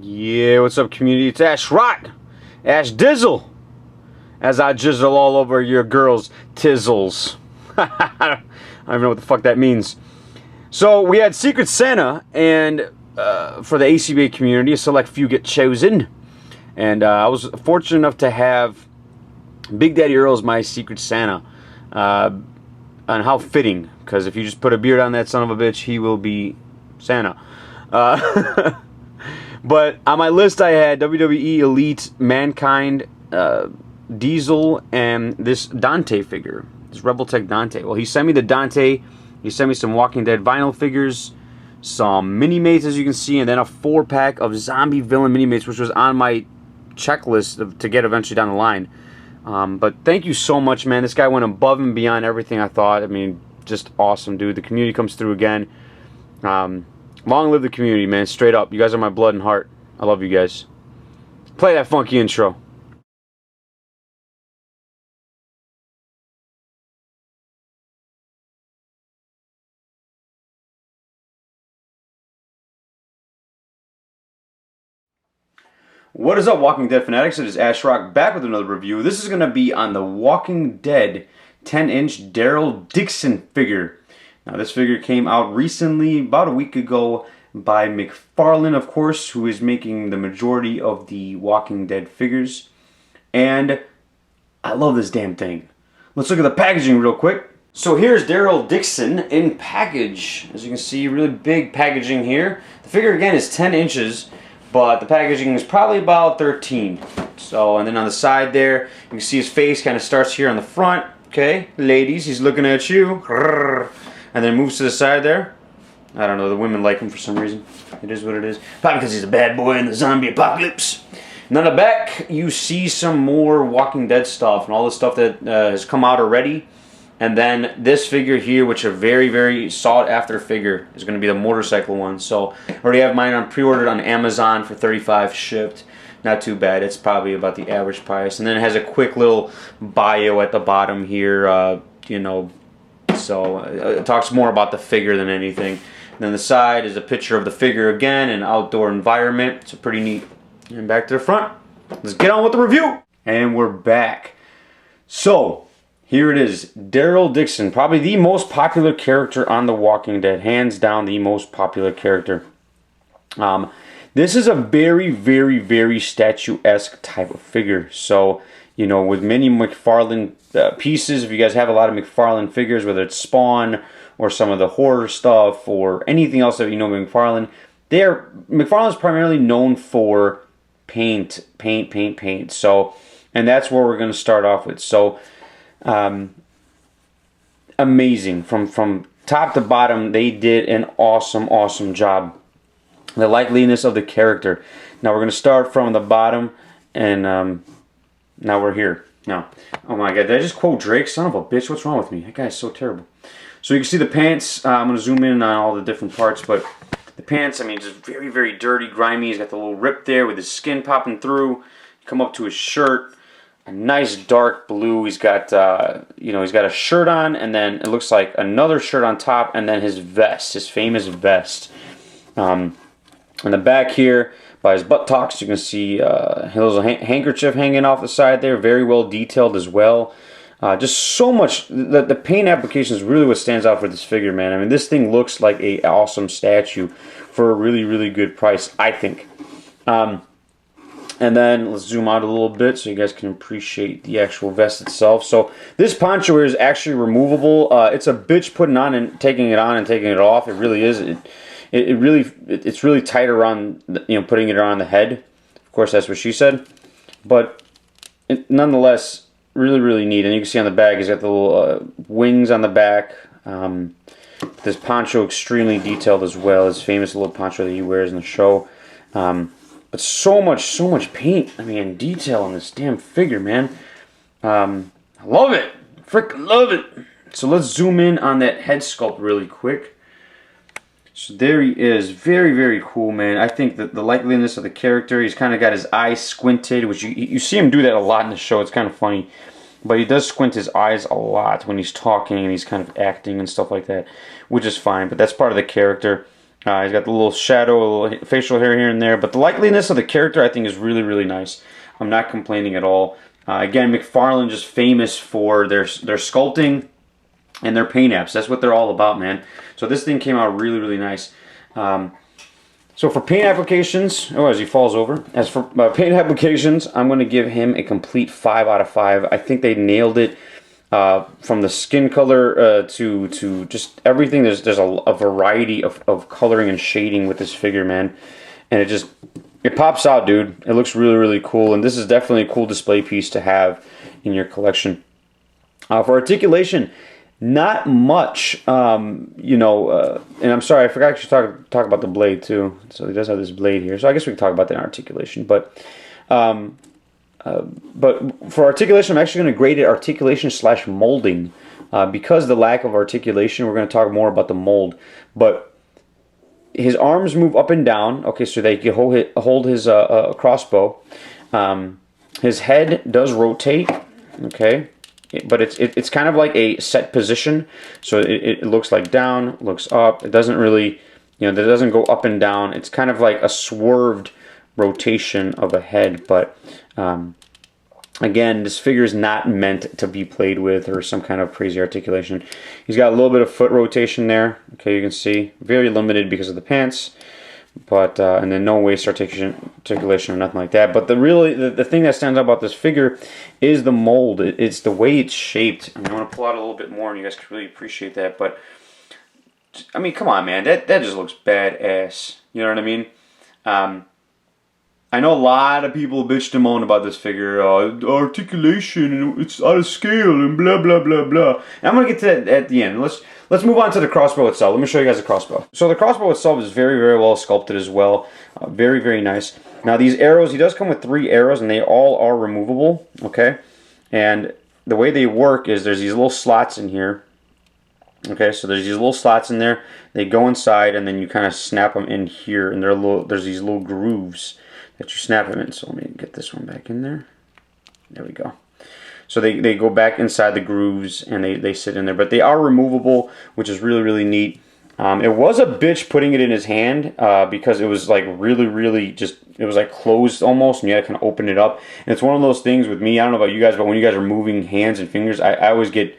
Yeah, what's up, community? It's Ash Rock, Ash Dizzle, as I jizzle all over your girls' tizzles. I don't even know what the fuck that means. So we had Secret Santa, and for the ACBA community, a select few get chosen, and I was fortunate enough to have Big Daddy Earl as my Secret Santa. And how fitting, because if you just put a beard on that son of a bitch, he will be Santa. But on my list I had WWE Elite, Mankind, Diesel, and this Dante figure. This Rebel Tech Dante. Well, he sent me the Dante. He sent me some Walking Dead vinyl figures, some mini-mates as you can see, and then a 4-pack of zombie villain mini-mates, which was on my checklist to get eventually down the line. But thank you so much, man. This guy went above and beyond everything I thought. I mean, just awesome, dude. The community comes through again. Long live the community, man. Straight up. You guys are my blood and heart. I love you guys. Play that funky intro. What is up, Walking Dead fanatics? It is Ash Rock back with another review. This is going to be on the Walking Dead 10-inch Daryl Dixon figure. Now, this figure came out recently, about a week ago, by McFarlane, of course, who is making the majority of the Walking Dead figures. And I love this damn thing. Let's look at the packaging real quick. So here's Daryl Dixon in package. As you can see, really big packaging here. The figure, again, is 10 inches, but the packaging is probably about 13. So, and then on the side there, you can see his face kind of starts here on the front. Okay, ladies, he's looking at you. And then moves to the side there. I don't know, the women like him for some reason. It is what it is. Probably because he's a bad boy in the zombie apocalypse. And on the back, you see some more Walking Dead stuff and all the stuff that has come out already. And then this figure here, which is a very, very sought after figure, is going to be the motorcycle one. So I already have mine on pre-ordered on Amazon for $35 shipped. Not too bad. It's probably about the average price. And then it has a quick little bio at the bottom here, you know. So it talks more about the figure than anything. And then the side is a picture of the figure again, an outdoor environment. It's pretty neat. And back to the front. Let's get on with the review. And we're back. So here it is. Daryl Dixon, probably the most popular character on The Walking Dead. Hands down the most popular character. This is a very, very, very statuesque type of figure. So, you know, with many McFarlane pieces, if you guys have a lot of McFarlane figures, whether it's Spawn or some of the horror stuff or anything else that you know McFarlane, McFarlane's primarily known for paint. So, and that's where we're going to start off with. So, amazing. From top to bottom, they did an awesome job. The likeliness of the character. Now we're going to start from the bottom, and now we're here. Now, oh my god, did I just quote Drake? Son of a bitch, what's wrong with me? That guy is so terrible. So you can see the pants. I'm going to zoom in on all the different parts, but the pants, I mean, just very, very dirty, grimy. He's got the little rip there with his skin popping through. Come up to his shirt, a nice dark blue. He's got, you know, he's got a shirt on, and then it looks like another shirt on top, and then his vest, his famous vest. On the back here, by his buttocks, you can see a little handkerchief hanging off the side there. Very well detailed as well. Just so much. The paint application is really what stands out for this figure, man. I mean, this thing looks like an awesome statue for a really, really good price, I think. And then let's zoom out a little bit so you guys can appreciate the actual vest itself. So this poncho here is actually removable. It's a bitch putting on and taking it on and taking it off. It really is. It's really tight around, you know, putting it around the head. Of course, that's what she said. But nonetheless, really, really neat. And you can see on the back, he's got the little wings on the back. This poncho extremely detailed as well. His famous little poncho that he wears in the show. But so much paint. I mean, detail on this damn figure, man. I love it. Freaking love it. So let's zoom in on that head sculpt really quick. So there he is. Very, very cool, man. I think that the likeliness of the character, he's kind of got his eyes squinted, which you see him do that a lot in the show. It's kind of funny. But he does squint his eyes a lot when he's talking and he's kind of acting and stuff like that, which is fine. But that's part of the character. He's got the little shadow, a little facial hair here and there, but the likeliness of the character I think is really, really nice. I'm not complaining at all. Again, McFarlane just famous for their sculpting and their paint apps. That's what they're all about, man. So this thing came out really, really nice. So for paint applications, as he falls over, as for paint applications, I'm going to give him a complete 5 out of 5. I think they nailed it. From the skin color to just everything. There's a variety of coloring and shading with this figure, man, and it pops out, dude. It looks really, really cool, and this is definitely a cool display piece to have in your collection. For articulation, not much, you know, and I'm sorry, I forgot to talk about the blade too. So he does have this blade here, so I guess we can talk about that in articulation, but for articulation, I'm actually going to grade it articulation / molding. Because the lack of articulation, we're going to talk more about the mold. But his arms move up and down. Okay, so they can hold his crossbow. His head does rotate. Okay, but it's kind of like a set position. So it looks like down, looks up. It doesn't really, you know, it doesn't go up and down. It's kind of like a swerved rotation of a head, but again, this figure is not meant to be played with or some kind of crazy articulation. He's got a little bit of foot rotation there. Okay, you can see very limited because of the pants, but and then no waist articulation or nothing like that. But the thing that stands out about this figure is the mold. It's the way it's shaped. I want to pull out a little bit more, and you guys can really appreciate that. But I mean, come on, man, that just looks badass. You know what I mean? I know a lot of people bitched and moaned about this figure. Articulation, it's out of scale, and blah blah blah blah. And I'm gonna get to that at the end. Let's move on to the crossbow itself. Let me show you guys the crossbow. So the crossbow itself is very, very well sculpted as well. Very, very nice. Now these arrows, he does come with 3 arrows, and they all are removable. Okay, and the way they work is there's these little slots in here. Okay, so there's these little slots in there. They go inside, and then you kind of snap them in here, and there's these little grooves that you snap them in. So let me get this one back in there. There we go. So they go back inside the grooves, and they sit in there. But they are removable, which is really, really neat. It was a bitch putting it in his hand because it was like really, really just, it was like closed almost, and you had to kind of open it up. And it's one of those things with me, I don't know about you guys, but when you guys are moving hands and fingers, I always get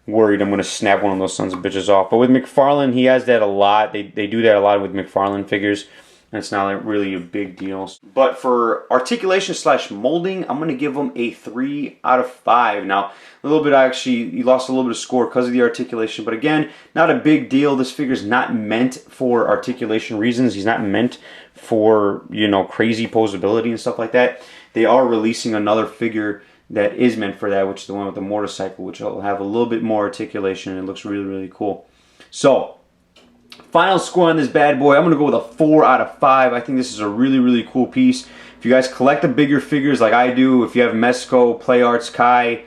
worried I'm going to snap one of those sons of bitches off. But with McFarlane, he has that a lot. They do that a lot with McFarlane figures. And it's not really a big deal. But for articulation / molding, I'm going to give him a 3 out of 5. Now, a little bit, he lost a little bit of score because of the articulation. But again, not a big deal. This figure is not meant for articulation reasons. He's not meant for, you know, crazy posability and stuff like that. They are releasing another figure that is meant for that, which is the one with the motorcycle, which will have a little bit more articulation, and it looks really, really cool. So, final score on this bad boy, I'm going to go with a 4 out of 5. I think this is a really, really cool piece. If you guys collect the bigger figures like I do, if you have Mezco, Play Arts, Kai,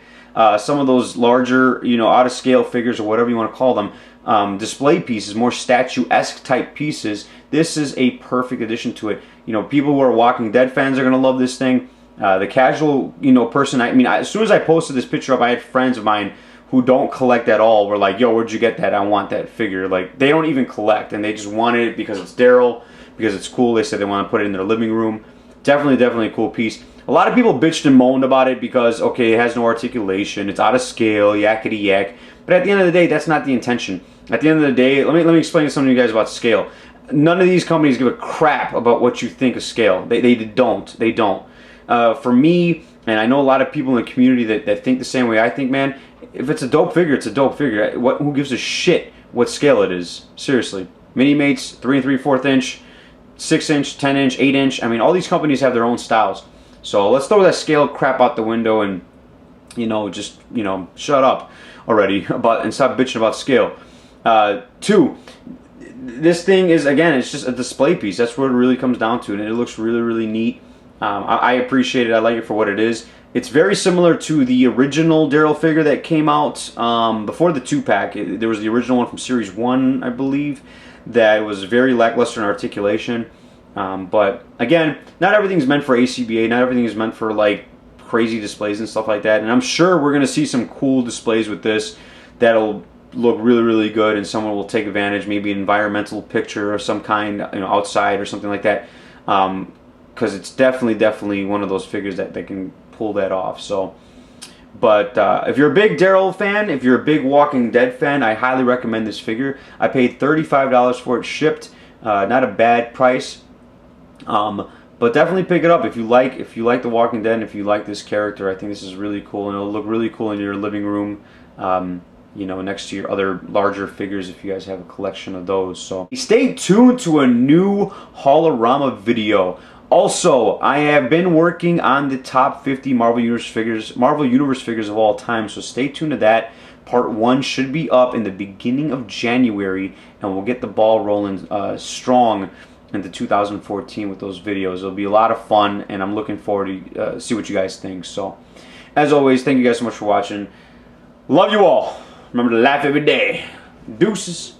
some of those larger, you know, out of scale figures or whatever you want to call them, display pieces, more statue-esque type pieces, this is a perfect addition to it. You know, people who are Walking Dead fans are going to love this thing. The casual, you know, person, I mean, as soon as I posted this picture up, I had friends of mine who don't collect at all were like, yo, where'd you get that? I want that figure. Like, they don't even collect, and they just wanted it because it's Daryl, because it's cool. They said they want to put it in their living room. Definitely a cool piece. A lot of people bitched and moaned about it because, okay, it has no articulation, it's out of scale, yakety yak. But at the end of the day, that's not the intention. At the end of the day, let me explain to some of you guys about scale. None of these companies give a crap about what you think of scale. They don't. For me, and I know a lot of people in the community that think the same way I think, man, if it's a dope figure, it's a dope figure. Who gives a shit what scale it is? Seriously. Mini-Mates, 3 3/4 inch, 6 inch, 10 inch, 8 inch. I mean, all these companies have their own styles. So let's throw that scale crap out the window and, you know, just, you know, shut up already and stop bitching about scale. 2, this thing is, again, it's just a display piece. That's what it really comes down to, and it looks really, really neat. I appreciate it. I like it for what it is. It's very similar to the original Daryl figure that came out before the 2-pack. There was the original one from Series 1, I believe, that was very lackluster in articulation. But again, not everything's meant for ACBA. Not everything is meant for like crazy displays and stuff like that. And I'm sure we're going to see some cool displays with this that'll look really, really good, and someone will take advantage, maybe an environmental picture of some kind, outside or something like that, because it's definitely one of those figures that they can pull that off. So, but if you're a big Daryl fan, if you're a big Walking Dead fan, I highly recommend this figure. I paid $35 for it shipped. Not a bad price. But definitely pick it up if you like The Walking Dead and if you like this character. I think this is really cool, and it'll look really cool in your living room, next to your other larger figures if you guys have a collection of those. So stay tuned to a new Haul-O-Rama video. Also, I have been working on the top 50 Marvel Universe figures of all time, so stay tuned to that. Part 1 should be up in the beginning of January, and we'll get the ball rolling strong into 2014 with those videos. It'll be a lot of fun, and I'm looking forward to see what you guys think. So, as always, thank you guys so much for watching. Love you all. Remember to laugh every day. Deuces.